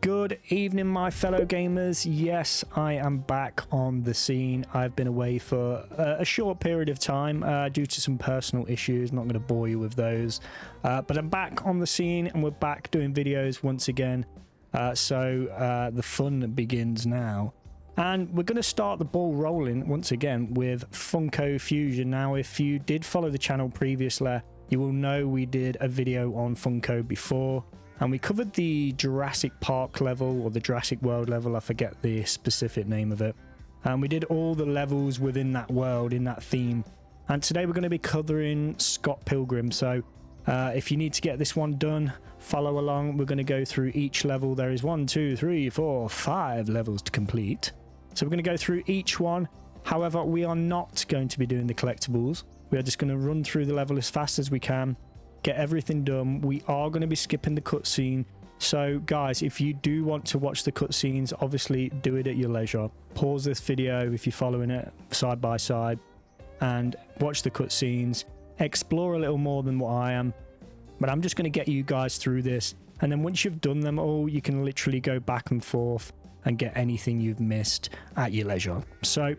Good evening, my fellow gamers. Yes, I am back on the scene. I've been away for a short period of time due to some personal issues. I'm not going to bore you with those. But I'm back on the scene and we're back doing videos once again. So the fun begins now. And we're going to start the ball rolling once again with Funko Fusion. Now, if you did follow the channel previously, you will know we did a video on Funko before. And we covered the Jurassic Park level, or the Jurassic World level, I forget the specific name of it. And we did all the levels within that world, in that theme. And today we're going to be covering Scott Pilgrim. So if you need to get this one done, follow along. We're going to go through each level. There is 1, 2, 3, 4, 5 levels to complete. So we're going to go through each one. However, we are not going to be doing the collectibles. We are just going to run through the level as fast as we can. Get everything done. We are going to be skipping the cutscene. So guys, if you do want to watch the cutscenes, obviously do it at your leisure. Pause this video if you're following it side by side and watch the cutscenes. Explore a little more than what I am. But I'm just going to get you guys through this. And then once you've done them all, you can literally go back and forth and get anything you've missed at your leisure. So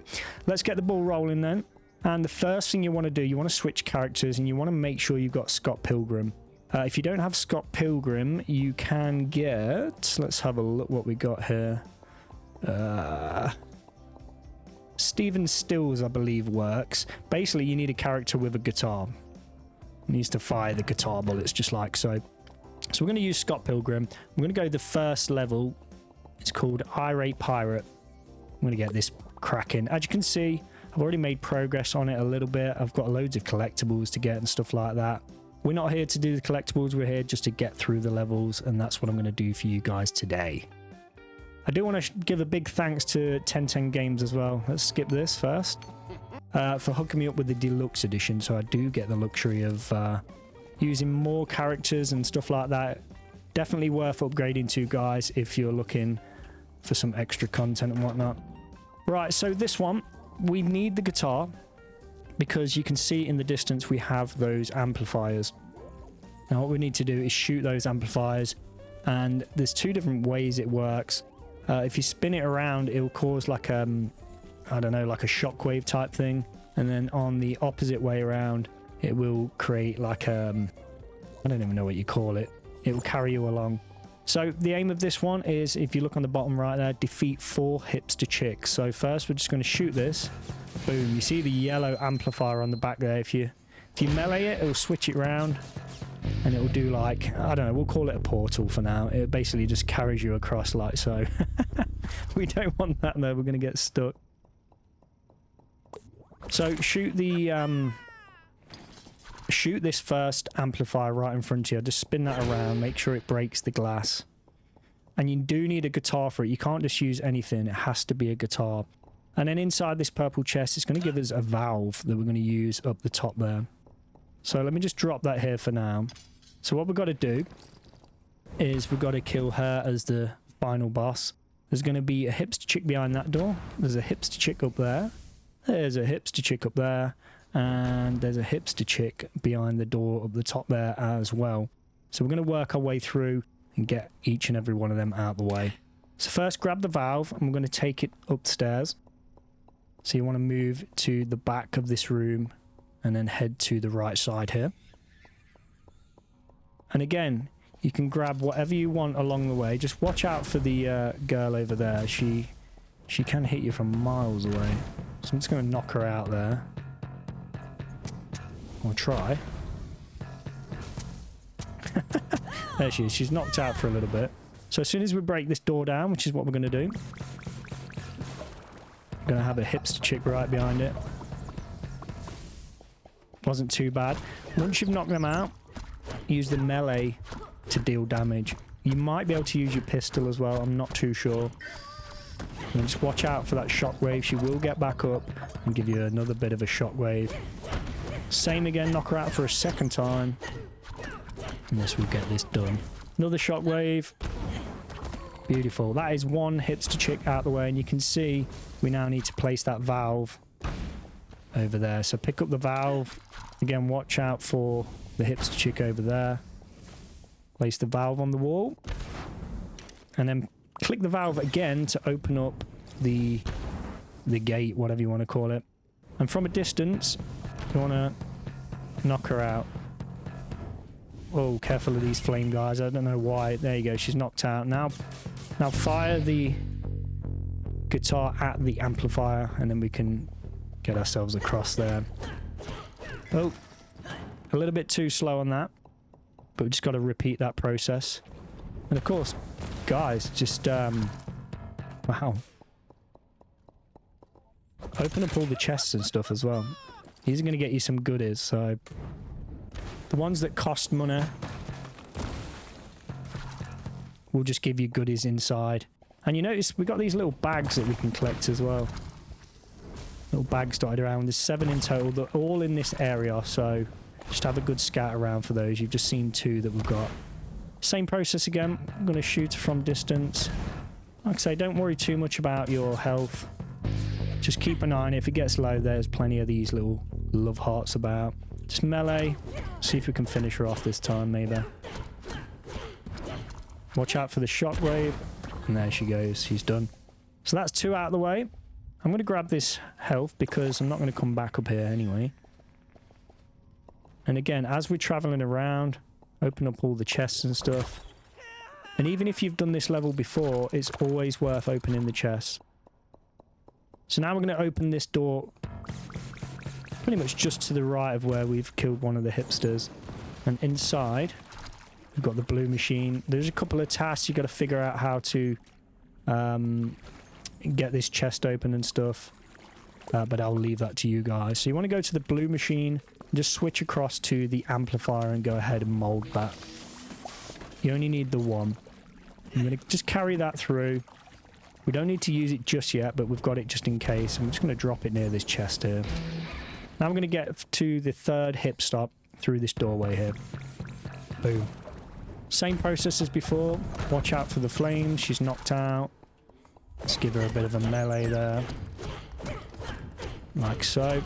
let's get the ball rolling then. And the first thing you want to do, you want to switch characters and you want to make sure you've got Scott Pilgrim. If you don't have Scott Pilgrim, you can get... Let's have a look what we got here. Stephen Stills, I believe, works. Basically, you need a character with a guitar. He needs to fire the guitar bullets just like so. So we're going to use Scott Pilgrim. We're going to go the first level. It's called Irate Pirate. I'm going to get this cracking. As you can see, I've already made progress on it a little bit. I've got loads of collectibles to get and stuff like that. We're not here to do the collectibles. We're here just to get through the levels, and that's what I'm going to do for you guys today. I do want to give a big thanks to 1010 Games as well. Let's skip this first. For hooking me up with the deluxe edition, so I do get the luxury of using more characters and stuff like that. Definitely worth upgrading to, guys, if you're looking for some extra content and whatnot. Right, so this one, we need the guitar because you can see in the distance we have those amplifiers. Now what we need to do is shoot those amplifiers, and there's two different ways it works. If you spin it around, it will cause like I don't know, like a shockwave type thing, and then on the opposite way around it will create like I don't even know what you call it. It will carry you along. So the aim of this one is, if you look on the bottom right there, defeat 4 hipster chicks. So first we're just going to shoot this. Boom. You see the yellow amplifier on the back there. If you melee it, it'll switch it around and it'll do like, I don't know, we'll call it a portal for now. It basically just carries you across like so. We don't want that though. We're going to get stuck. So shoot the... shoot this first amplifier right in front of you. Just spin that around, make sure it breaks the glass. And you do need a guitar for it. You can't just use anything. It has to be a guitar. And then inside this purple chest, it's going to give us a valve that we're going to use up the top there. So let me just drop that here for now. So what we've got to do is we've got to kill her as the final boss. There's going to be a hipster chick behind that door. There's a hipster chick up there. There's a hipster chick up there. And there's a hipster chick behind the door up the top there as well. So we're going to work our way through and get each and every one of them out the way. So first grab the valve and we're going to take it upstairs. So you want to move to the back of this room and then head to the right side here. And again, you can grab whatever you want along the way. Just watch out for the girl over there. She can hit you from miles away. So I'm just going to knock her out there. Or try. There she is. She's knocked out for a little bit. So as soon as we break this door down, which is what we're going to do, we're going to have a hipster chick right behind it. Wasn't too bad. Once you've knocked them out, use the melee to deal damage. You might be able to use your pistol as well. I'm not too sure. And just watch out for that shockwave. She will get back up and give you another bit of a shockwave. Same again, knock her out for a second time. And this will get this done. Another shockwave. Beautiful. That is one hipster chick out the way, and you can see we now need to place that valve over there. So pick up the valve. Again, watch out for the hipster chick over there. Place the valve on the wall. And then click the valve again to open up the gate, whatever you want to call it. And from a distance, you want to knock her out. Oh, careful of these flame guys. I don't know why. There you go. She's knocked out. Now fire the guitar at the amplifier, and then we can get ourselves across there. Oh, a little bit too slow on that, but we just got to repeat that process. And of course, guys, just wow, open up all the chests and stuff as well. These are going to get you some goodies. So the ones that cost money will just give you goodies inside. And you notice we got these little bags that we can collect as well. Little bags dotted around. There's 7 in total. They're all in this area, so just have a good scout around for those. You've just seen 2 that we've got. Same process again. I'm going to shoot from distance. Like I say, don't worry too much about your health. Just keep an eye on it. If it gets low, there's plenty of these little love hearts about. Just melee. See if we can finish her off this time, maybe. Watch out for the shockwave. And there she goes. She's done. So that's 2 out of the way. I'm going to grab this health because I'm not going to come back up here anyway. And again, as we're traveling around, open up all the chests and stuff. And even if you've done this level before, it's always worth opening the chests. So now we're going to open this door pretty much just to the right of where we've killed one of the hipsters. And inside, we've got the blue machine. There's a couple of tasks. You've got to figure out how to get this chest open and stuff. But I'll leave that to you guys. So you want to go to the blue machine, just switch across to the amplifier and go ahead and mold that. You only need the one. I'm going to just carry that through. We don't need to use it just yet, but we've got it just in case. I'm just going to drop it near this chest here. Now I'm going to get to the 3rd hip stop through this doorway here. Boom. Same process as before. Watch out for the flames. She's knocked out. Let's give her a bit of a melee there. Like so.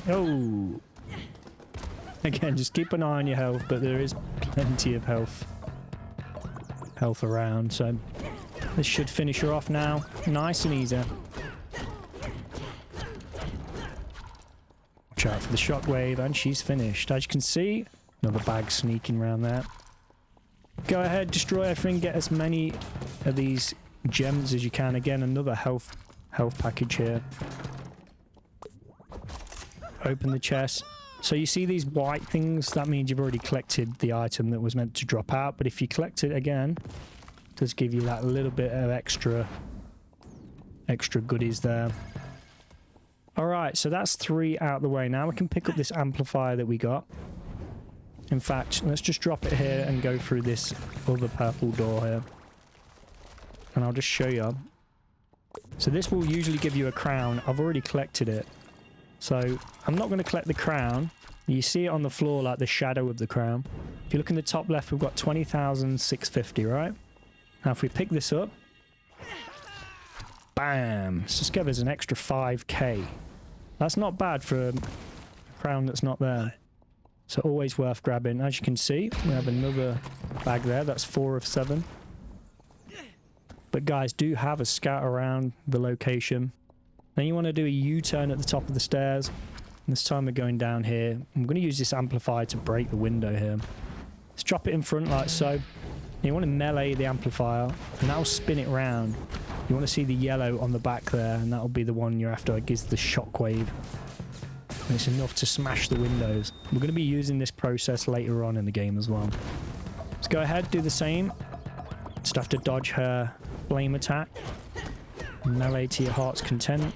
Oh! Again, just keep an eye on your health, but there is plenty of health around, so this should finish her off now. Nice and easy. Watch out for the shockwave, and she's finished. As you can see, another bag sneaking around there. Go ahead, destroy everything, get as many of these gems as you can. Again, another health package here. Open the chest. So you see these white things, that means you've already collected the item that was meant to drop out. But if you collect it again, it does give you that little bit of extra goodies there. Alright, so that's 3 out the way. Now we can pick up this amplifier that we got. In fact, let's just drop it here and go through this other purple door here. And I'll just show you. So this will usually give you a crown. I've already collected it. So I'm not going to collect the crown. You see it on the floor like the shadow of the crown. If you look in the top left, we've got 20,650, right? Now if we pick this up, bam! So this gives us an extra 5k. That's not bad for a crown that's not there. So always worth grabbing. As you can see, we have another bag there. That's 4 of 7. But guys, do have a scout around the location. Then you want to do a U-turn at the top of the stairs. And this time we're going down here. I'm going to use this amplifier to break the window here. Let's drop it in front like so. And you want to melee the amplifier, and that'll spin it round. You want to see the yellow on the back there, and that'll be the one you're after. It gives the shockwave. And it's enough to smash the windows. We're going to be using this process later on in the game as well. Let's go ahead, do the same. Just have to dodge her flame attack. Melee to your heart's content.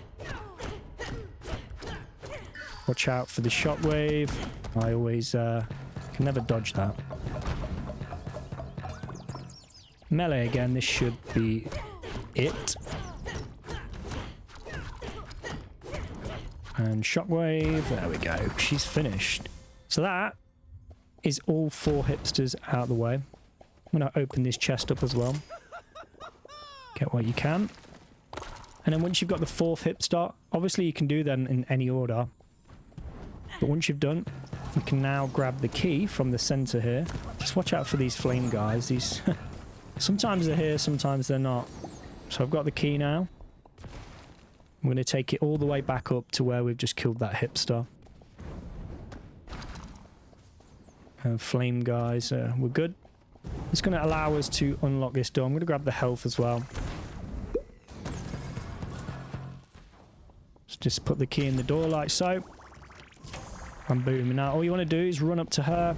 Watch out for the shockwave. I always can never dodge that. Melee again, this should be it. And shockwave, there we go. She's finished. So that is all 4 hipsters out of the way. I'm going to open this chest up as well. Get what you can. And then once you've got the 4th hipster, obviously you can do them in any order. But once you've done, you can now grab the key from the center here. Just watch out for these flame guys. These Sometimes they're here, sometimes they're not. So I've got the key now. I'm going to take it all the way back up to where we've just killed that hipster. And flame guys, we're good. It's going to allow us to unlock this door. I'm going to grab the health as well. Let's just put the key in the door like so. And boom. And now all you want to do is run up to her.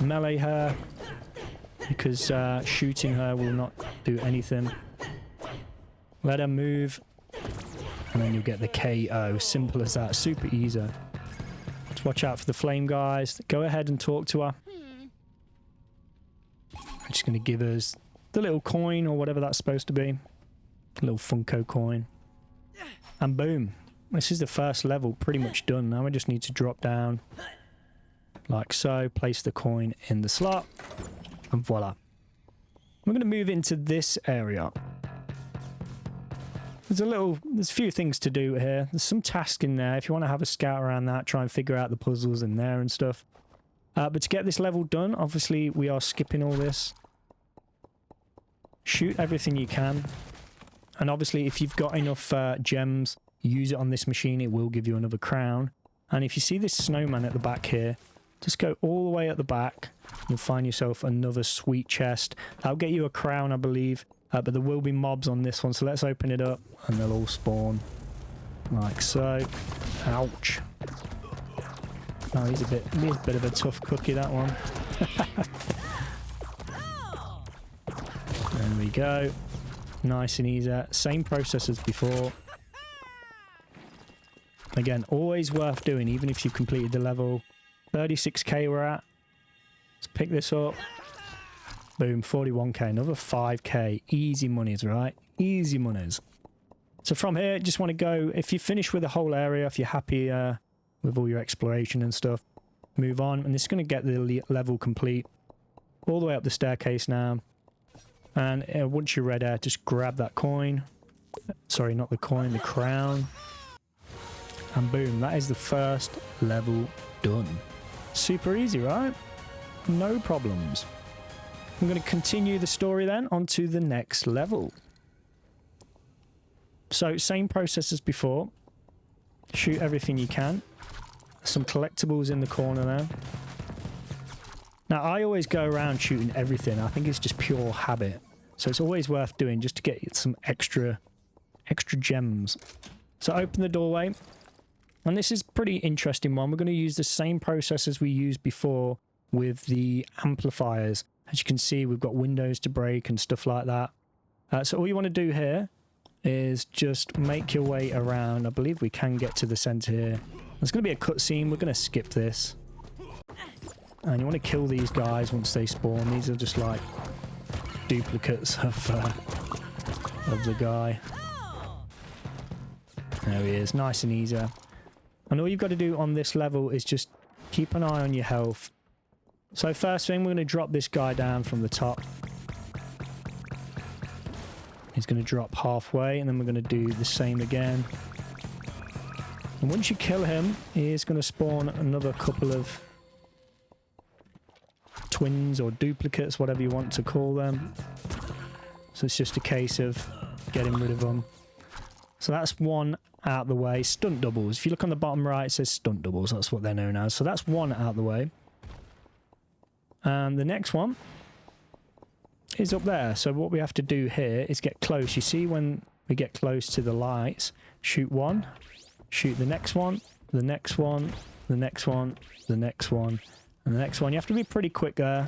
Melee her. Because shooting her will not do anything. Let her move. And then you'll get the KO. Simple as that. Super easy. Let's watch out for the flame guys. Go ahead and talk to her. I'm just going to give us the little coin or whatever that's supposed to be. A little Funko coin. And boom. This is the first level pretty much done. Now we just need to drop down. Like so. Place the coin in the slot. And voila. We're going to move into this area. There's a few things to do here. There's some tasks in there. If you want to have a scout around that, try and figure out the puzzles in there and stuff. But to get this level done, obviously we are skipping all this. Shoot everything you can. And obviously if you've got enough gems, use it on this machine. It will give you another crown. And if you see this snowman at the back here, just go all the way at the back. You'll find yourself another sweet chest. That'll get you a crown, I believe. But there will be mobs on this one, so let's open it up and they'll all spawn. Like so. Ouch. Oh, he's a bit of a tough cookie, that one. There we go. Nice and easy. Same process as before. Again, always worth doing, even if you've completed the level. 36k we're at. Let's pick this up. Boom, 41k, another 5k. Easy monies, right? Easy monies. So from here, just want to go, if you finish with the whole area, if you're happy with all your exploration and stuff, move on. And this is going to get the level complete. All the way up the staircase now. And once you're ready, just grab that coin. Sorry, not the coin, the crown. And boom, that is the first level done. Super easy, right? No problems. I'm going to continue the story then onto the next level. So same process as before. Shoot everything you can. Some collectibles in the corner there. Now I always go around shooting everything. I think it's just pure habit. So it's always worth doing just to get some extra gems. So open the doorway. And this is a pretty interesting one. We're going to use the same process as we used before with the amplifiers. As you can see, we've got windows to break and stuff like that. So all you want to do here is just make your way around. I believe we can get to the center here. There's going to be a cutscene. We're going to skip this. And you want to kill these guys once they spawn. These are just like duplicates of the guy. There he is. Nice and easy. And all you've got to do on this level is just keep an eye on your health. So first thing, we're going to drop this guy down from the top. He's going to drop halfway, and then we're going to do the same again. And once you kill him, he is going to spawn another couple of twins or duplicates, whatever you want to call them. So it's just a case of getting rid of them. So that's one out the way. Stunt doubles. If you look on the bottom right, it says stunt doubles. That's what they're known as. So that's one out the way. And the next one is up there. So what we have to do here is get close. You see when we get close to the lights, shoot one, shoot the next one, the next one, the next one, the next one, and the next one. You have to be pretty quick there.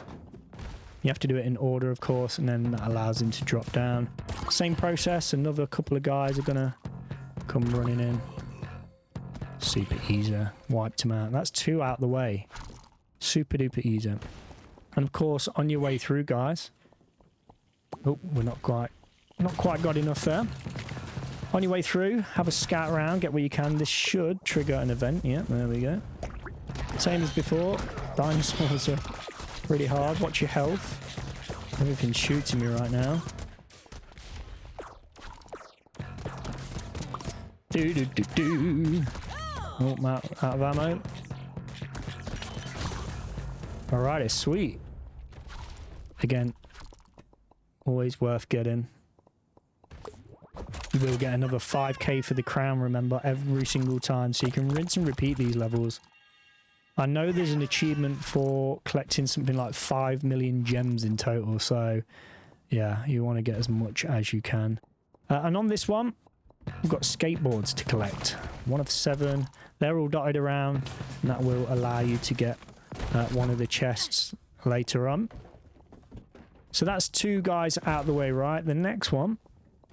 You have to do it in order, of course, and then that allows him to drop down. Same process. Another couple of guys are going to come running in. Super easy. Wiped him out. That's two out the way. Super duper easy. And of course, on your way through, guys. Oh, we're not quite got enough there. On your way through, have a scout around, get what you can. This should trigger an event. Yeah, there we go. Same as before. Dinosaurs are pretty hard. Watch your health. Everything's shooting me right now. Oh, I'm out of ammo. Alrighty, sweet. Again, Always worth getting. You will get another 5k for the crown, remember, every single time. So you can rinse and repeat these levels. I know there's an achievement for collecting something like 5 million gems in total. So, yeah, you want to get as much as you can. And on this one, we've got skateboards to collect. 1 of 7. They're all dotted around. And that will allow you to get one of the chests later on. So that's 2 guys out of the way, right? The next one,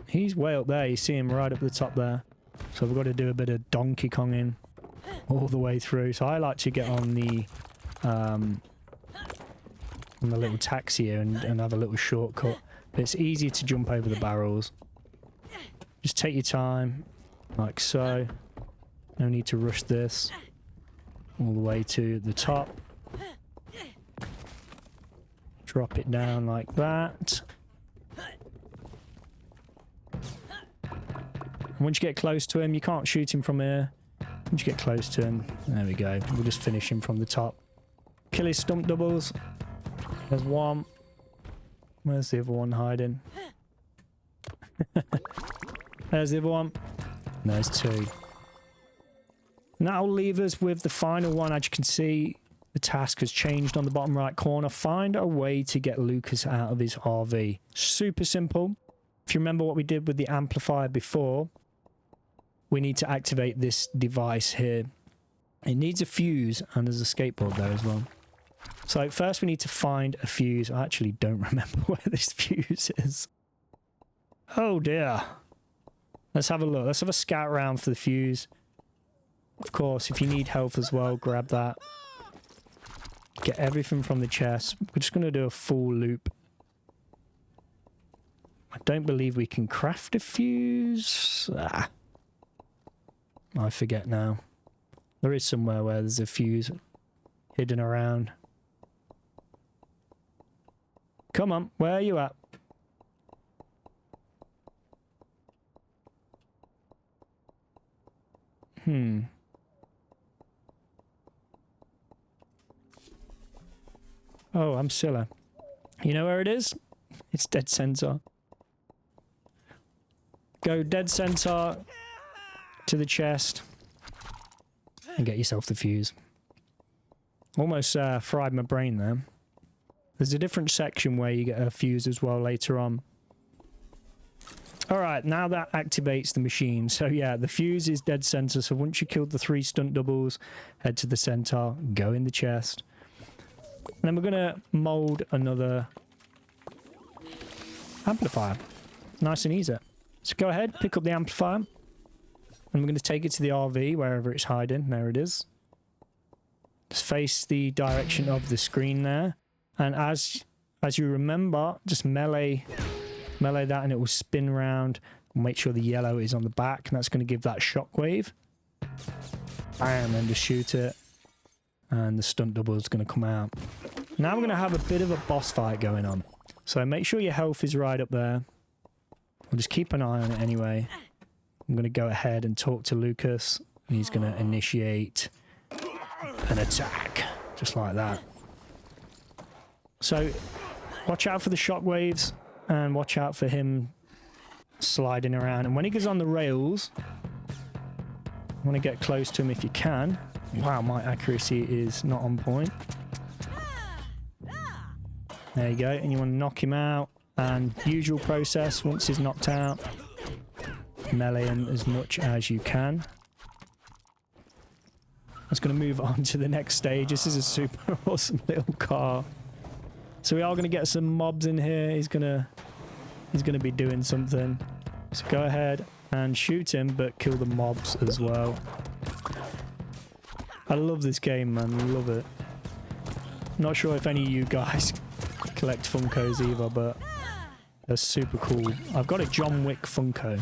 he's way up there. You see him right up the top there. So we've got to do a bit of Donkey Konging all the way through. So I like to get on the little taxi here and have a little shortcut. But it's easier to jump over the barrels. Just take your time, like so. No need to rush this. All the way to the top. Drop it down like that. And once you get close to him, you can't shoot him from here. Once you get close to him, there we go. We'll just finish him from the top. Kill his stump doubles. There's one. Where's the other one hiding? There's the other one. And there's 2. And that'll leave us with the final one. As you can see, the task has changed on the bottom right corner. Find a way to get Lucas out of his RV. Super simple. If you remember what we did with the amplifier before, we need to activate this device here. It needs a fuse, and there's a skateboard there as well. So first we need to find a fuse. I actually don't remember where this fuse is. Oh dear. Let's have a look. Let's have a scout round for the fuse. Of course, if you need health as well, grab that. Get everything from the chest. We're just going to do a full loop. I don't believe we can craft a fuse. I forget now. There is somewhere where there's a fuse hidden around. Come on, where are you at? Oh, I'm silly. You know where it is? It's dead center. Go dead center to the chest and get yourself the fuse. Almost fried my brain there. There's a different section where you get a fuse as well later on. Alright, now that activates the machine. So yeah, the fuse is dead center. So once you killed the 3 stunt doubles, head to the center, go in the chest. And then we're going to mold another amplifier. Nice and easy. So go ahead, pick up the amplifier. And we're going to take it to the RV, wherever it's hiding. There it is. Just face the direction of the screen there. And as you remember, just melee that and it will spin round. Make sure the yellow is on the back. And that's going to give that shockwave. Bam, and just shoot it. And the stunt double is going to come out. Now we're going to have a bit of a boss fight going on. So make sure your health is right up there. We'll just keep an eye on it anyway. I'm going to go ahead and talk to Lucas. And he's going to initiate an attack. Just like that. So watch out for the shockwaves. And watch out for him sliding around. And when he goes on the rails, I want to get close to him if you can. Wow, my accuracy is not on point. There you go. And you want to knock him out. And usual process, once he's knocked out, melee him as much as you can. I was going to move on to the next stage. This is a super awesome little car. So we are going to get some mobs in here. He's going to be doing something. So go ahead and shoot him, but kill the mobs as well. I love this game, man. I love it. Not sure if any of you guys collect Funkos either, but they're super cool. I've got a John Wick Funko.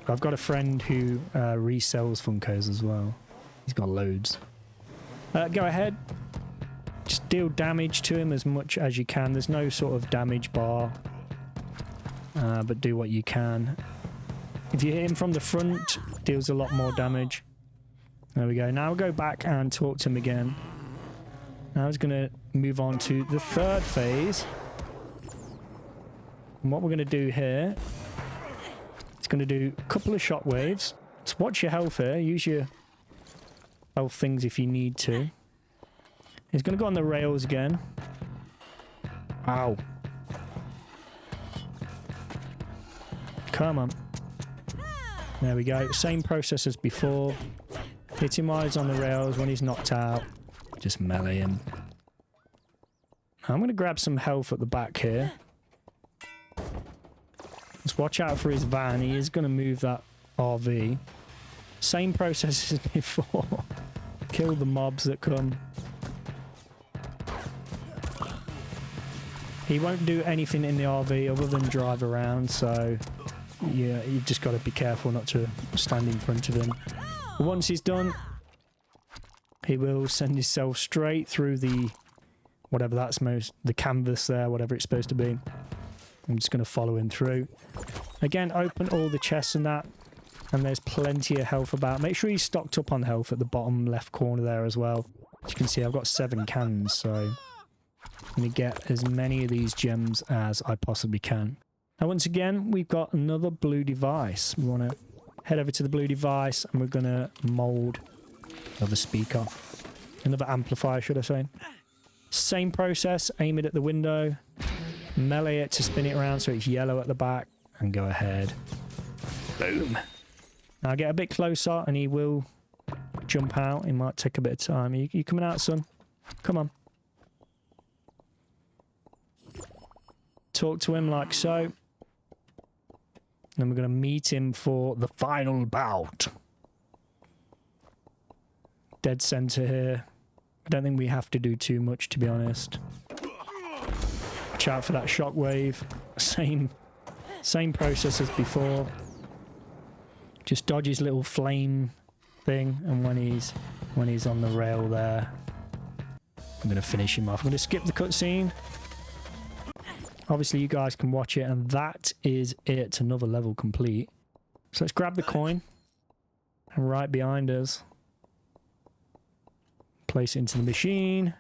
I've got a friend who resells Funkos as well. He's got loads. Go ahead. Just deal damage to him as much as you can. There's no sort of damage bar. But do what you can. If you hit him from the front, deals a lot more damage. There we go. Now we'll go back and talk to him again. Now he's going to move on to the third phase. And what we're going to do here, it's going to do a couple of shock waves. So watch your health here. Use your health things if you need to. It's going to go on the rails again. Ow. Come on. There we go. Same process as before. Hit him while he's on the rails. When he's knocked out, just melee him. I'm going to grab some health at the back here. Let's watch out for his van. He is going to move that RV. Same process as before. Kill the mobs that come. He won't do anything in the RV other than drive around, so yeah, you've just got to be careful not to stand in front of him. But once he's done, he will send himself straight through the whatever that's the canvas there, whatever it's supposed to be. I'm just going to follow him through. Again, open all the chests and that, and there's plenty of health about. Make sure he's stocked up on health at the bottom left corner there as well. As you can see, I've got 7 cans, so I'm going to get as many of these gems as I possibly can. Now, once again, we've got another blue device. We want to head over to the blue device, and we're going to mold another speaker. Another amplifier, should I say. Same process, aim it at the window, melee it to spin it around so it's yellow at the back, and go ahead. Boom. Now get a bit closer and he will jump out. It might take a bit of time. You coming out, son? Come on. Talk to him like so. Then we're going to meet him for the final bout. Dead center here. I don't think we have to do too much, to be honest. Watch out for that shockwave. Same process as before. Just dodge his little flame thing, and when he's on the rail there, I'm going to finish him off. I'm going to skip the cutscene. Obviously, you guys can watch it, and that is it. Another level complete. So let's grab the coin, and right behind us, place it into the machine.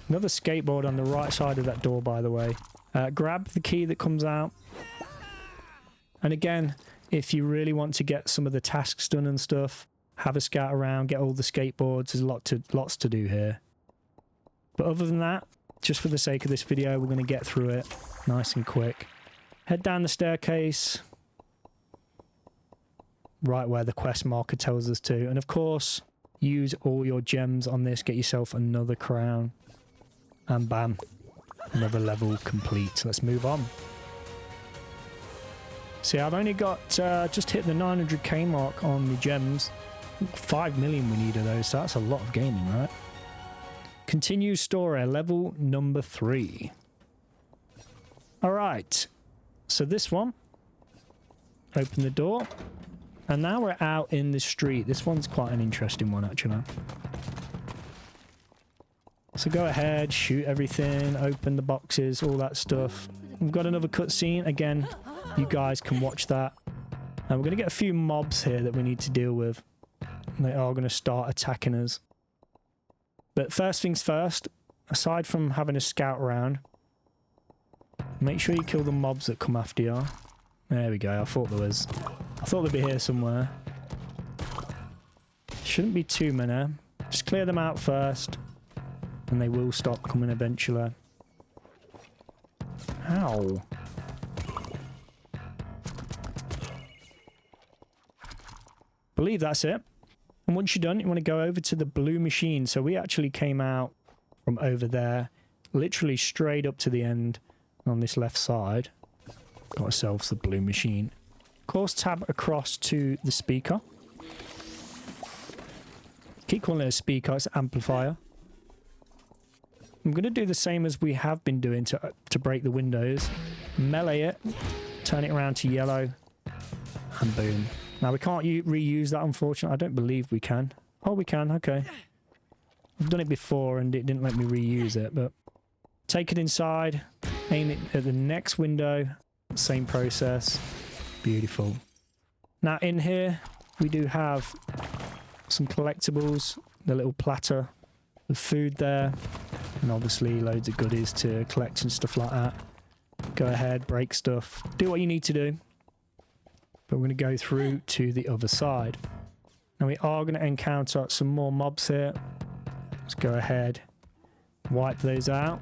Another skateboard on the right side of that door, by the way. Grab the key that comes out. And again, if you really want to get some of the tasks done and stuff, have a scout around, get all the skateboards. There's lots to do here. But other than that, just for the sake of this video, we're going to get through it nice and quick. Head down the staircase, right where the quest marker tells us to. And of course, use all your gems on this, get yourself another crown, and bam, another level complete. Let's move on. See, I've only got just hit the 900k mark on the gems. 5 million we need of those, so that's a lot of gaming, right? Continue story, level number 3. Alright, so this one, open the door, and now we're out in the street. This one's quite an interesting one, actually. So go ahead, shoot everything, open the boxes, all that stuff. We've got another cutscene. Again, you guys can watch that. And we're going to get a few mobs here that we need to deal with. They are going to start attacking us. But first things first, aside from having a scout around, make sure you kill the mobs that come after you. There we go, I thought they'd be here somewhere. Shouldn't be too many. Just clear them out first, and they will stop coming eventually. Ow. Believe that's it. And once you're done, you want to go over to the blue machine. So we actually came out from over there, literally straight up to the end on this left side. Got ourselves the blue machine. Of course, tab across to the speaker. Keep calling it a speaker, it's an amplifier. I'm going to do the same as we have been doing to break the windows. Melee it, turn it around to yellow, and boom. Now, we can't reuse that, unfortunately. I don't believe we can. Oh, we can. Okay. I've done it before, and it didn't let me reuse it, but take it inside, aim it at the next window. Same process. Beautiful. Now, in here, we do have some collectibles. The little platter of food there. And obviously, loads of goodies to collect and stuff like that. Go ahead, break stuff. Do what you need to do. But we're going to go through to the other side. Now we are going to encounter some more mobs here. Let's go ahead. Wipe those out.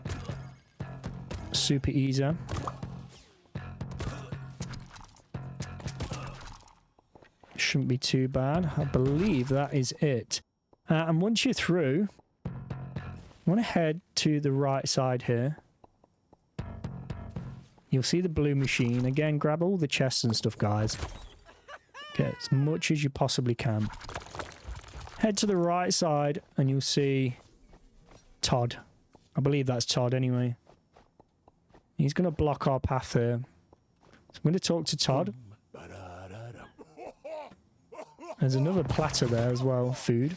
Super easy. Shouldn't be too bad. I believe that is it. And once you're through, I want to head to the right side here. You'll see the blue machine. Again, grab all the chests and stuff, guys. Get as much as you possibly can. Head to the right side and you'll see Todd. I believe that's Todd anyway. He's going to block our path here. So I'm going to talk to Todd. There's another platter there as well, food.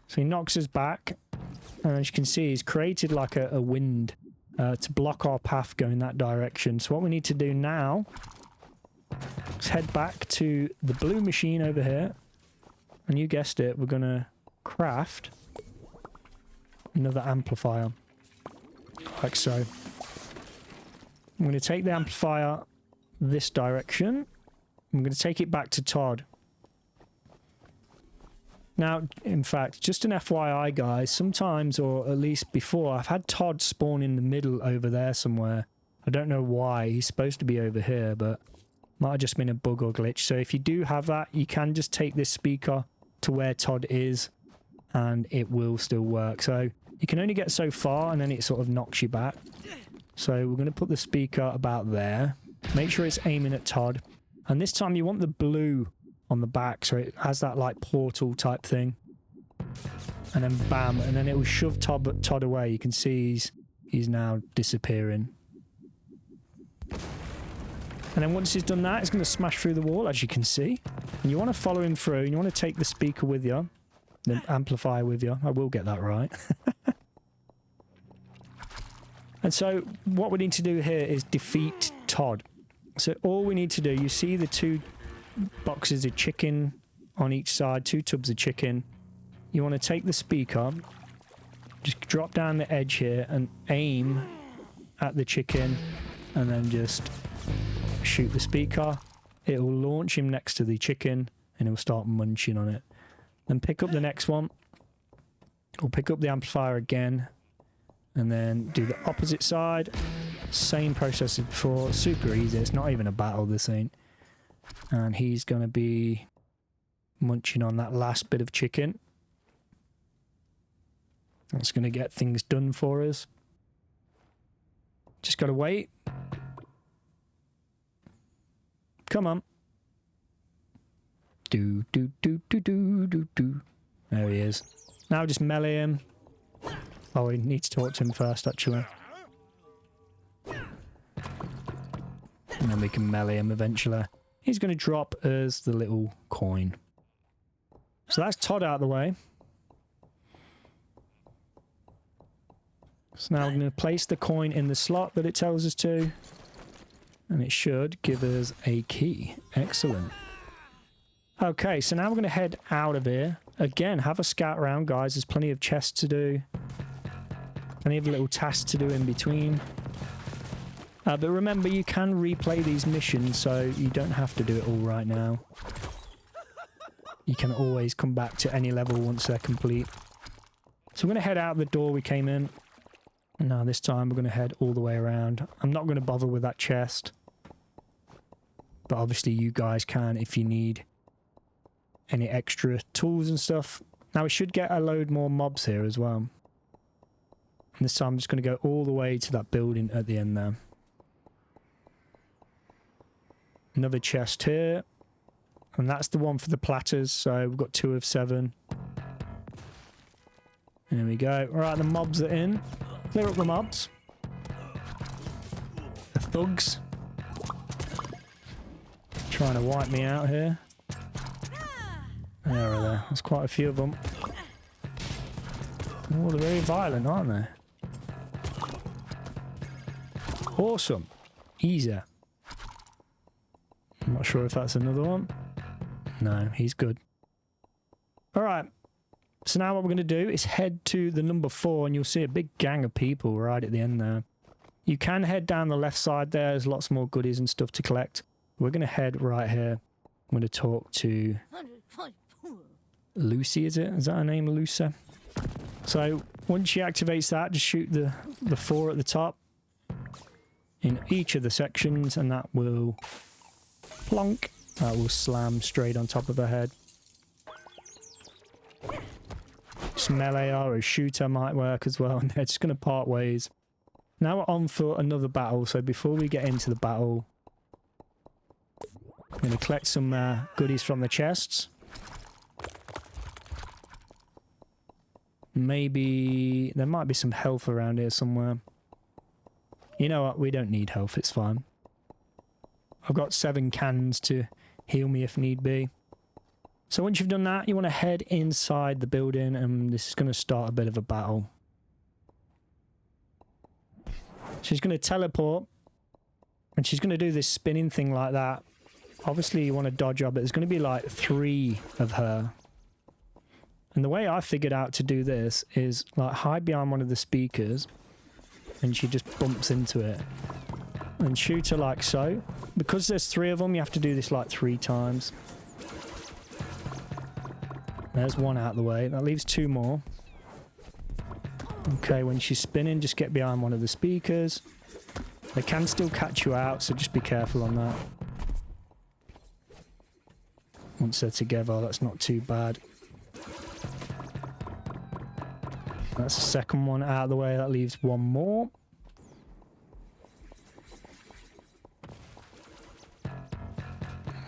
So he knocks us back. And as you can see, he's created like a wind to block our path going that direction. So what we need to do now is head back to the blue machine over here. And you guessed it, we're going to craft another amplifier. Like so. I'm going to take the amplifier this direction. I'm going to take it back to Todd. Now, in fact, just an FYI, guys, sometimes, or at least before, I've had Todd spawn in the middle over there somewhere. I don't know why. He's supposed to be over here, but might have just been a bug or glitch. So if you do have that, you can just take this speaker to where Todd is, and it will still work. So you can only get so far, and then it sort of knocks you back. So we're going to put the speaker about there. Make sure it's aiming at Todd. And this time you want the blue on the back, so it has that like portal type thing, and then bam, and then it will shove Todd away. You can see he's now disappearing, and then once he's done that, it's going to smash through the wall, as you can see. And you want to follow him through, and you want to take the speaker with you, the amplifier with you. I will get that right. And so what we need to do here is defeat Todd. So all we need to do, you see the two boxes of chicken on each side, 2 tubs of chicken. You want to take the speaker, just drop down the edge here and aim at the chicken, and then just shoot the speaker. It will launch him next to the chicken and he'll start munching on it. Then pick up the next one. We'll pick up the amplifier again and then do the opposite side. Same process as before. Super easy. It's not even a battle, this ain't. And he's going to be munching on that last bit of chicken. That's going to get things done for us. Just got to wait. Come on. Do, do, do, do, do, do, do. There he is. Now just melee him. Oh, we need to talk to him first, actually. And then we can melee him eventually. He's going to drop us the little coin. So that's Todd out of the way. So now we're going to place the coin in the slot that it tells us to. And it should give us a key. Excellent. Okay, so now we're going to head out of here. Again, have a scout around, guys. There's plenty of chests to do. Plenty of little tasks to do in between. But remember, you can replay these missions, so you don't have to do it all right now. You can always come back to any level once they're complete. So we're going to head out the door we came in. And now this time we're going to head all the way around. I'm not going to bother with that chest. But obviously you guys can if you need any extra tools and stuff. Now we should get a load more mobs here as well. And this time I'm just going to go all the way to that building at the end there. Another chest here. And that's the one for the platters. So we've got 2 of 7. There we go. Alright, the mobs are in. Clear up the mobs. The thugs. Trying to wipe me out here. There are there. There's quite a few of them. Oh, they're very violent, aren't they? Awesome. Easy. I'm not sure if that's another one. No, he's good. Alright. So now what we're going to do is head to the number 4 and you'll see a big gang of people right at the end there. You can head down the left side there. There's lots more goodies and stuff to collect. We're going to head right here. I'm going to talk to Lucy, is it? Is that her name, Lucy? So once she activates that, just shoot the 4 at the top in each of the sections, and that will plonk. That will slam straight on top of her head. Just melee or a shooter might work as well, and they're just going to part ways. Now we're on for another battle, so before we get into the battle, I'm going to collect some goodies from the chests. Maybe there might be some health around here somewhere. You know what? We don't need health. It's fine. I've got 7 cans to heal me if need be. So once you've done that, you want to head inside the building, and this is going to start a bit of a battle. She's going to teleport, and she's going to do this spinning thing like that. Obviously, you want to dodge her, but there's going to be like 3 of her. And the way I figured out to do this is like hide behind one of the speakers, and she just bumps into it. And shoot her like so. Because there's 3 of them, you have to do this like 3 times. There's 1 out of the way. That leaves 2 more. Okay, when she's spinning, just get behind one of the speakers. They can still catch you out, so just be careful on that. Once they're together, that's not too bad. That's the second one out of the way. That leaves 1 more.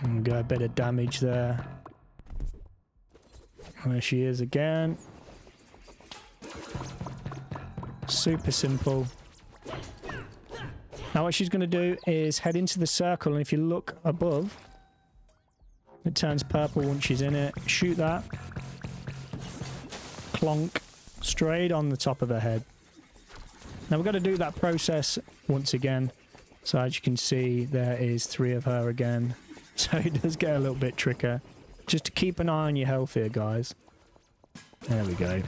And got a bit of damage there. There she is again. Super simple. Now what she's going to do is head into the circle, and if you look above, it turns purple once she's in it. Shoot that. Clonk. Straight on the top of her head. Now we've got to do that process once again. So as you can see, there is 3 of her again. So it does get a little bit trickier. Just to keep an eye on your health here, guys. There we go.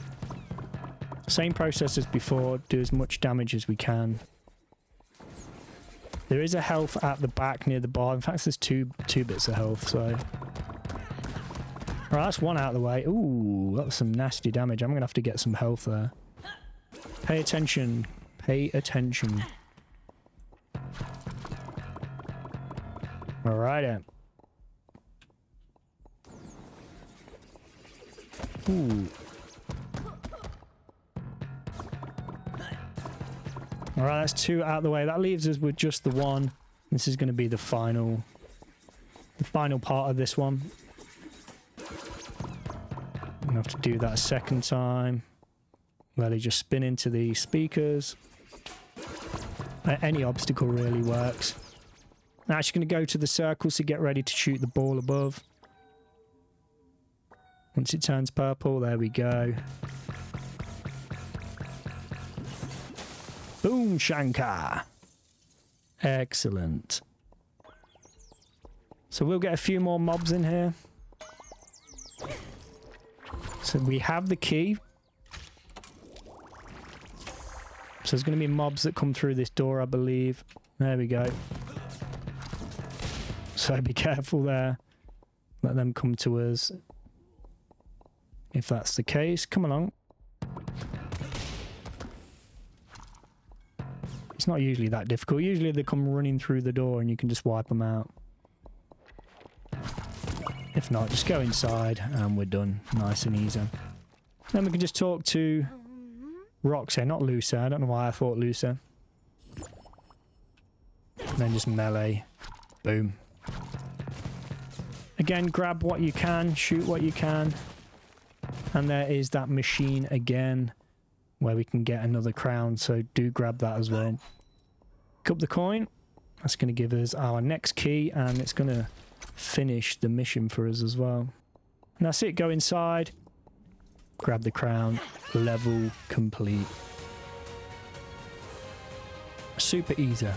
Same process as before. Do as much damage as we can. There is a health at the back near the bar. In fact, there's two bits of health, so... Alright, that's 1 out of the way. Ooh, that was some nasty damage. I'm going to have to get some health there. Pay attention. Pay attention. Alright then. Ooh. Alright, that's 2 out of the way. That leaves us with just the 1. This is going to be the final part of this one. I'm going to have to do that a second time. Let it just spin into the speakers. Any obstacle really works. Now she's going to go to the circle to get ready to shoot the ball above. Once it turns purple, there we go. Boom, Shankar. Excellent. So we'll get a few more mobs in here. So we have the key. So there's going to be mobs that come through this door, I believe. There we go. So be careful there. Let them come to us. If that's the case, come along. It's not usually that difficult. Usually they come running through the door and you can just wipe them out. If not, just go inside and we're done. Nice and easy. Then we can just talk to Roxy, not Lucy. I don't know why I thought Lucy. And then just melee. Boom. Again, grab what you can, shoot what you can. And there is that machine again where we can get another crown, so do grab that as well. Pick up the coin. That's going to give us our next key, and it's going to finish the mission for us as well. And that's it. Go inside, grab the crown, level complete. Super easy.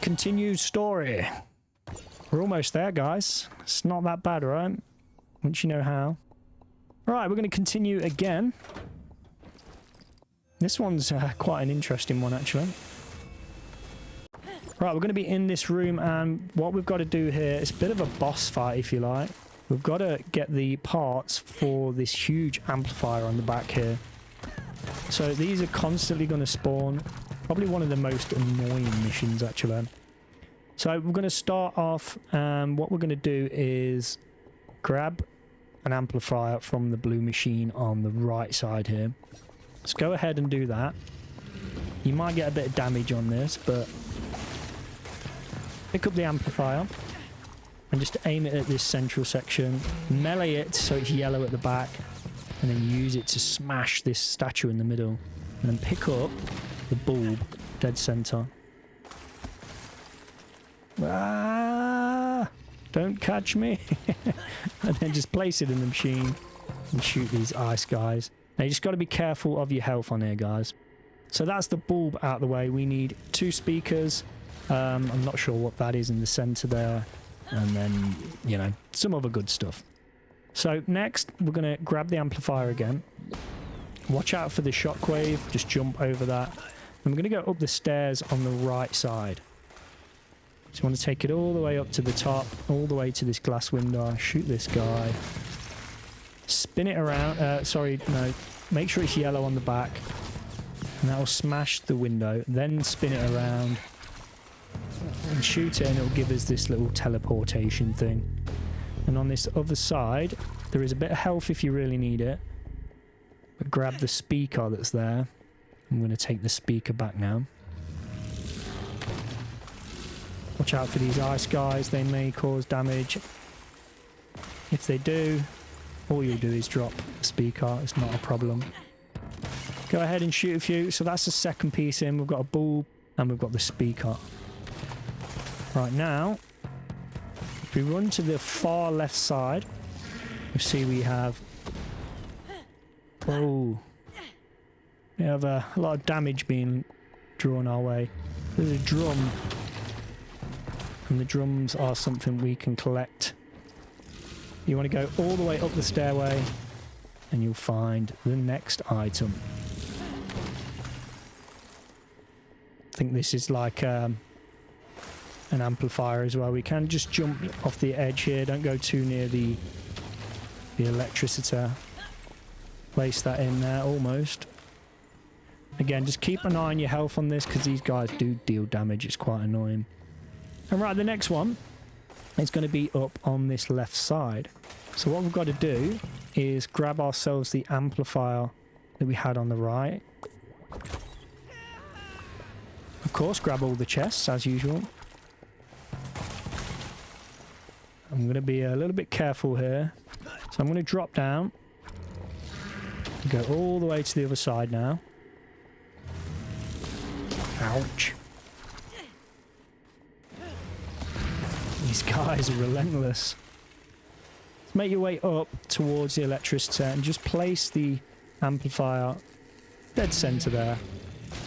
Continued story. We're almost there, guys. It's not that bad, right? Once you know how. Alright, we're going to continue again. This one's quite an interesting one, actually. Right, we're going to be in this room, and what we've got to do here is a bit of a boss fight, if you like. We've got to get the parts for this huge amplifier on the back here. So these are constantly going to spawn. Probably one of the most annoying missions, actually. So we're going to start off, what we're going to do is grab an amplifier from the blue machine on the right side here. Let's go ahead and do that. You might get a bit of damage on this, but pick up the amplifier and just aim it at this central section. Melee it so it's yellow at the back, and then use it to smash this statue in the middle. And then pick up the bulb dead center. Ah! Don't catch me. And then just place it in the machine and shoot these ice guys. Now you just got to be careful of your health on here, guys. So that's the bulb out of the way. We need 2 speakers. I'm not sure what that is in the center there. And then, you know, some other good stuff. So next, we're going to grab the amplifier again. Watch out for the shockwave. Just jump over that. And we're going to go up the stairs on the right side. So you want to take it all the way up to the top, all the way to this glass window. Shoot this guy. Spin it around. Sorry, no. Make sure it's yellow on the back. And that will smash the window. Then spin it around. And shoot it, and it'll give us this little teleportation thing. And on this other side, there is a bit of health if you really need it. But grab the speaker that's there. I'm going to take the speaker back now. Watch out for these ice guys, they may cause damage. If they do, all you'll do is drop the speaker, it's not a problem. Go ahead and shoot a few. So that's the second piece in. We've got a bulb and we've got the speaker. Right now, if we run to the far left side, you see we have... Oh. We have a lot of damage being drawn our way. There's a drum. And the drums are something we can collect. You want to go all the way up the stairway and you'll find the next item. I think this is like an amplifier as well. We can just jump off the edge here. Don't go too near the electricity. Place that in there almost. Again, just keep an eye on your health on this because these guys do deal damage. It's quite annoying. And right, the next one is going to be up on this left side. So what we've got to do is grab ourselves the amplifier that we had on the right. Of course, grab all the chests as usual. I'm going to be a little bit careful here. So I'm going to drop down. Go all the way to the other side now. Ouch. These guys are relentless. Let's make your way up towards the electricity and just place the amplifier dead center there.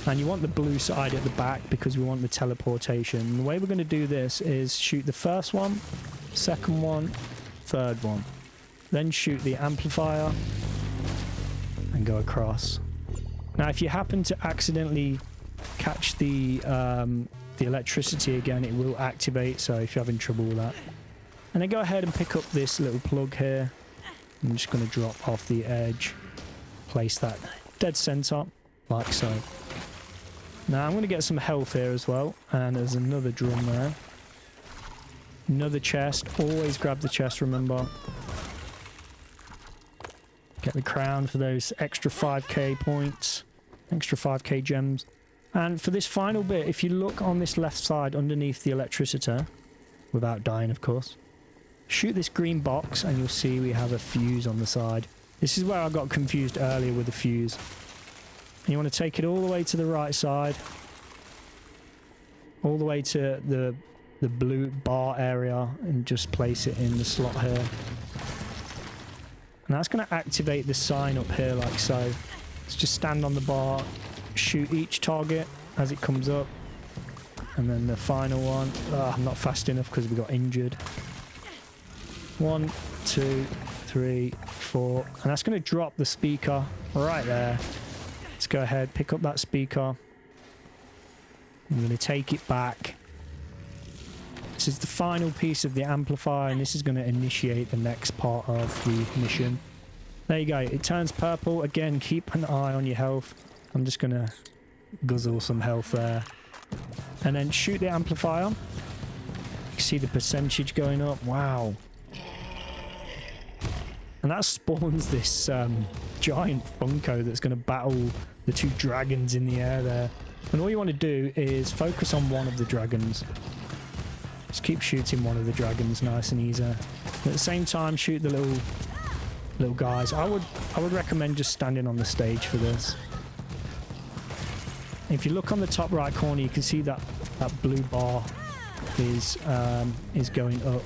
And you want the blue side at the back because we want the teleportation. And the way we're going to do this is shoot the first one, second one, third one. Then shoot the amplifier and go across. Now if you happen to accidentally catch the electricity again, it will activate, so if you're having trouble with that. And then go ahead and pick up this little plug here. I'm just going to drop off the edge, place that dead center, like so. Now I'm going to get some health here as well, and there's another drum there. Another chest, always grab the chest, remember. Get the crown for those extra 5k points, extra 5k gems. And for this final bit, if you look on this left side underneath the electricity, without dying of course, shoot this green box and you'll see we have a fuse on the side. This is where I got confused earlier with the fuse. And you want to take it all the way to the right side, all the way to the blue bar area, and just place it in the slot here. And that's going to activate the sign up here like so. Let's just stand on the bar, shoot each target as it comes up, and then the final one. I'm not fast enough because we got injured. 1, 2, 3, 4, and that's going to drop the speaker right there. Let's go ahead, pick up that speaker. I'm going to take it back. This is the final piece of the amplifier, and this is going to initiate the next part of the mission. There you go. It turns purple. Again, keep an eye on your health. I'm just going to guzzle some health there. And then shoot the amplifier. You can see the percentage going up. Wow. And that spawns this giant Funko that's going to battle the two dragons in the air there. And all you want to do is focus on one of the dragons. Just keep shooting one of the dragons nice and easy. At the same time, shoot the little guys. I would recommend just standing on the stage for this. If you look on the top right corner, you can see that blue bar is going up.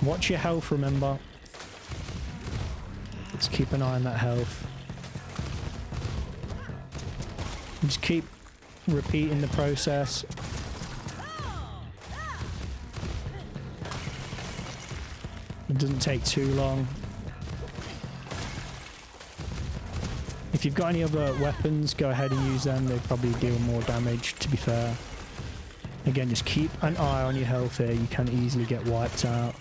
Watch your health, remember. Let's keep an eye on that health. Just keep repeating the process. It doesn't take too long. If you've got any other weapons, go ahead and use them. They probably deal more damage, to be fair. Again, just keep an eye on your health here. You can easily get wiped out.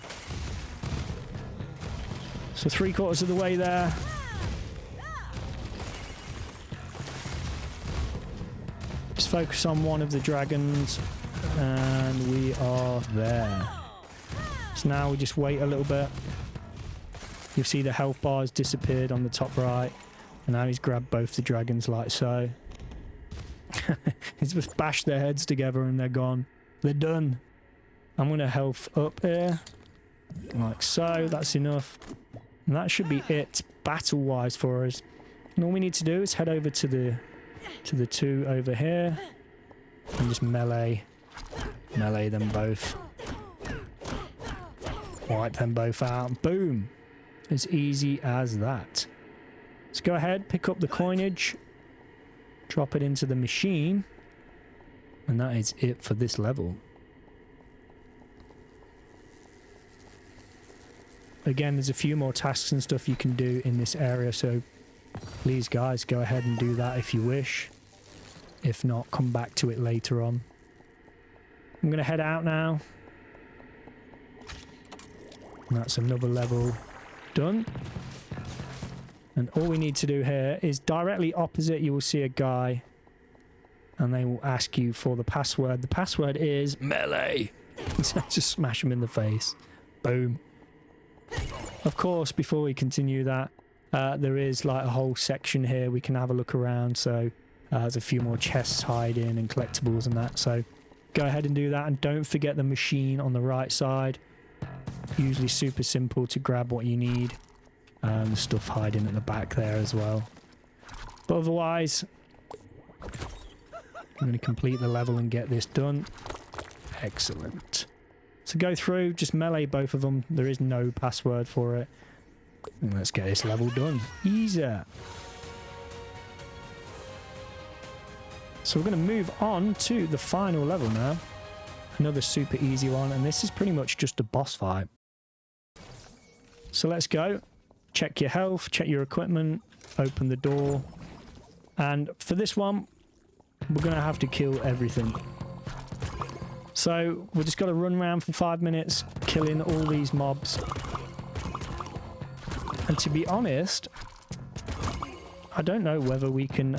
So 3/4 of the way there. Just focus on one of the dragons, and we are there. So now we just wait a little bit. You'll see the health bars disappeared on the top right, and now he's grabbed both the dragons like so. He's just bashed their heads together and they're gone. They're done. I'm going to health up here, like so. That's enough. And that should be it battle-wise for us. And all we need to do is head over to the two over here and just melee them both. Wipe them both out. Boom. As easy as that. Let's go ahead, pick up the coinage, drop it into the machine, and that is it for this level. Again, there's a few more tasks and stuff you can do in this area, so please guys, go ahead and do that if you wish. If not, come back to it later on. I'm going to head out now. And that's another level done. And all we need to do here is directly opposite, you will see a guy, and they will ask you for the password. The password is melee. So just smash them in the face. Boom. Of course, before we continue that, there is like a whole section here we can have a look around. So there's a few more chests hiding and collectibles and that. So go ahead and do that, and don't forget the machine on the right side. Usually super simple to grab what you need. The stuff hiding at the back there as well. But otherwise, I'm going to complete the level and get this done. Excellent. So go through, just melee both of them. There is no password for it. And let's get this level done. Easy. So we're going to move on to the final level now. Another super easy one, and this is pretty much just a boss fight. So let's go. Check your health, check your equipment, open the door. And for this one, we're going to have to kill everything. So we just got to run around for 5 minutes, killing all these mobs. And to be honest, I don't know whether we can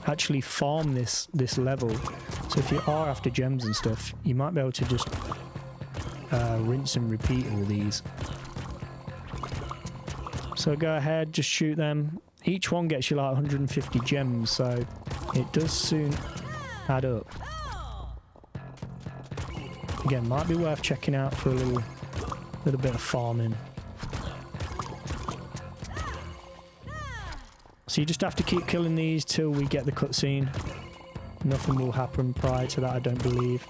actually farm this level. So if you are after gems and stuff, you might be able to just rinse and repeat all these. So go ahead, just shoot them. Each one gets you like 150 gems, so it does soon add up. Again, might be worth checking out for a little bit of farming. So you just have to keep killing these till we get the cutscene. Nothing will happen prior to that, I don't believe.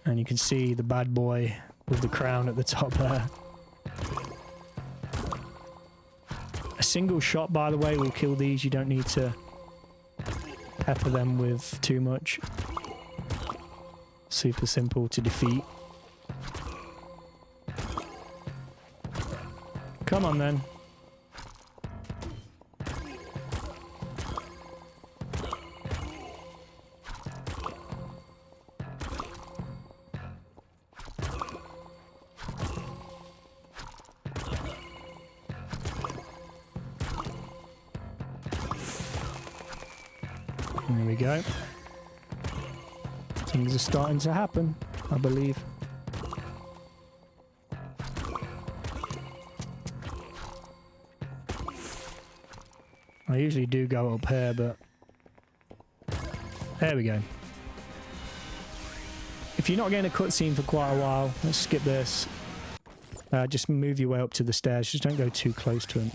And you can see the bad boy with the crown at the top there. A single shot, by the way, will kill these. You don't need to pepper them with too much. Super simple to defeat. Come on then. There we go. Things are starting to happen, I believe. I usually do go up here, but there we go. If you're not getting a cutscene for quite a while, let's skip this. Just move your way up to the stairs. Just don't go too close to them.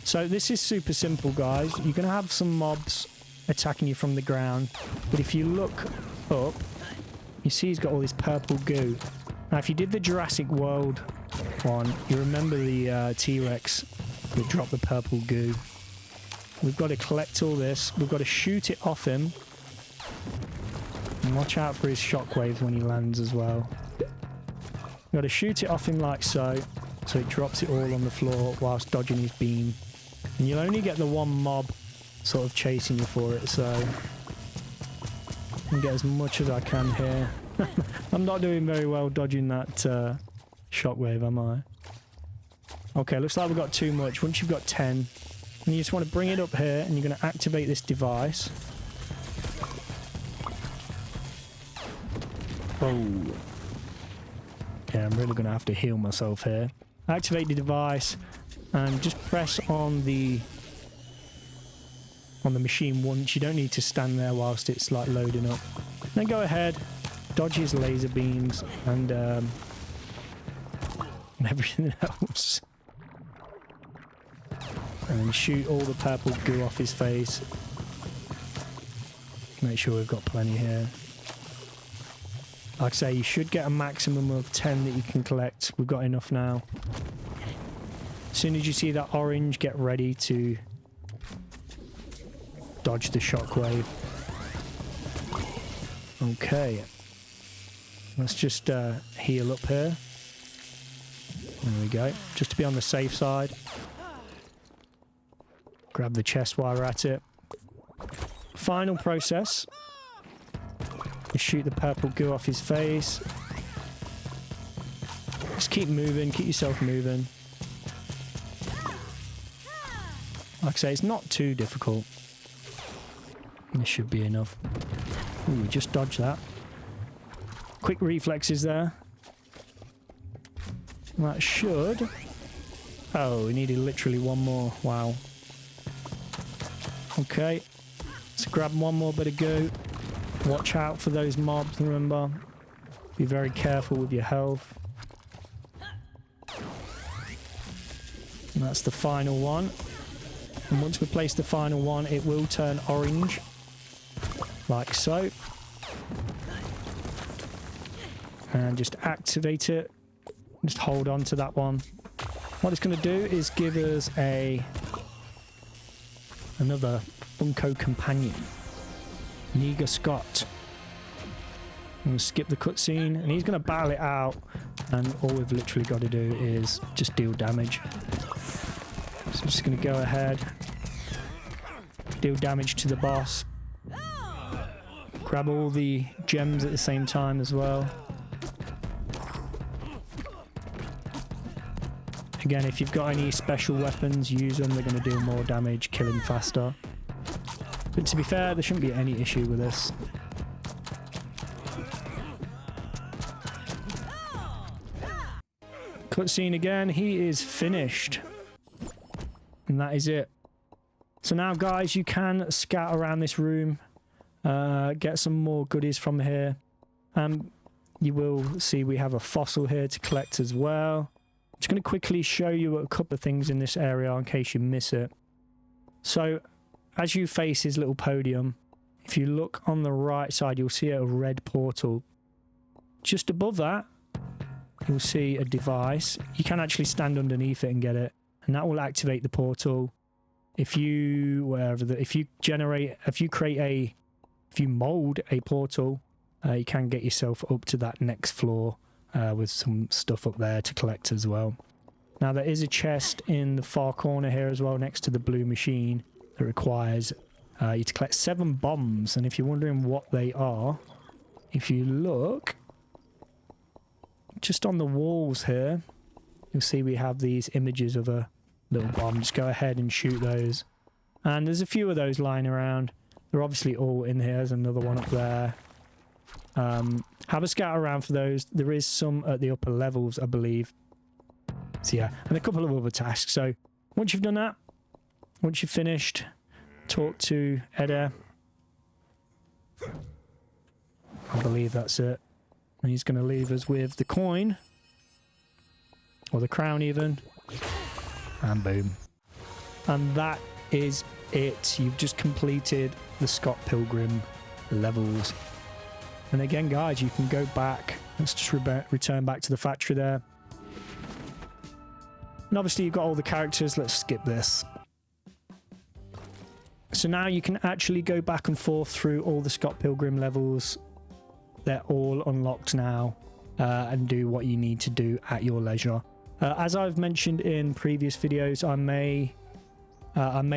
So this is super simple, guys. You're going to have some mobs attacking you from the ground, but if you look up, you see he's got all this purple goo. Now, if you did the Jurassic World one, you remember the T-Rex that dropped the purple goo. We've got to collect all this. We've got to shoot it off him. And watch out for his shockwaves when he lands as well. We've got to shoot it off him like so it drops it all on the floor whilst dodging his beam. And you'll only get the one mob sort of chasing you for it, so I can get as much as I can here. I'm not doing very well dodging that shockwave, am I? Okay, looks like we've got too much. Once you've got 10, and you just want to bring it up here, and you're going to activate this device. Oh. Yeah, I'm really going to have to heal myself here. Activate the device, and just press on the machine once. You don't need to stand there whilst it's like loading up. Then go ahead, dodge his laser beams, and everything else. And shoot all the purple goo off his face. Make sure we've got plenty here. Like I say, you should get a maximum of 10 that you can collect. We've got enough now. As soon as you see that orange, get ready to dodge the shockwave. Okay. Let's just heal up here. There we go. Just to be on the safe side. Grab the chest while we're at it. Final process. Just shoot the purple goo off his face. Just keep moving, keep yourself moving. Like I say, it's not too difficult. This should be enough. Ooh, just dodge that. Quick reflexes there. That should... Oh, we needed literally one more. Wow. Okay. Let's grab one more bit of goo. Watch out for those mobs, remember. Be very careful with your health. And that's the final one. And once we place the final one, it will turn orange. Like so. And just activate it. Just hold on to that one. What it's going to do is give us another Funko companion. Niga Scott. I'm going to skip the cutscene, and he's going to battle it out, and all we've literally got to do is just deal damage. So I'm just going to go ahead, deal damage to the boss, grab all the gems at the same time as well. Again, if you've got any special weapons, use them. They're going to do more damage, kill him faster. But to be fair, there shouldn't be any issue with this. Cutscene again. He is finished. And that is it. So now, guys, you can scout around this room. Get some more goodies from here. You will see we have a fossil here to collect as well. I'm just going to quickly show you a couple of things in this area in case you miss it. So, as you face his little podium, if you look on the right side, you'll see a red portal. Just above that, you'll see a device. You can actually stand underneath it and get it, and that will activate the portal. If you mold a portal, you can get yourself up to that next floor with some stuff up there to collect as well. Now there is a chest in the far corner here as well, next to the blue machine, that requires you to collect 7 bombs. And if you're wondering what they are, if you look just on the walls here, you'll see we have these images of a little bomb. Just go ahead and shoot those. And there's a few of those lying around. They're obviously all in here. There's another one up there. Have a scout around for those. There is some at the upper levels, I believe. So yeah, and a couple of other tasks. So once you've done that, once you've finished, talk to Eder. I believe that's it. And he's going to leave us with the coin. Or the crown even. And boom. And that is it. You've just completed the Scott Pilgrim levels. And again, guys, you can go back. Let's just return back to the factory there. And obviously you've got all the characters. Let's skip this. So now you can actually go back and forth through all the Scott Pilgrim levels. They're all unlocked now, and do what you need to do at your leisure. As I've mentioned in previous videos, I may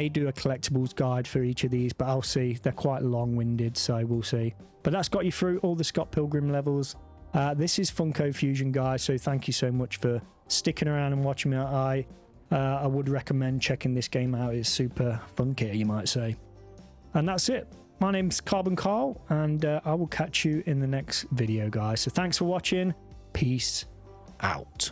do a collectibles guide for each of these, but I'll see. They're quite long-winded, so we'll see. But that's got you through all the Scott Pilgrim levels. This is Funko Fusion, guys, so thank you so much for sticking around and watching me. I would recommend checking this game out. It's super funky, you might say. And that's it. My name's CarbonCarl, and I will catch you in the next video, guys. So thanks for watching. Peace out.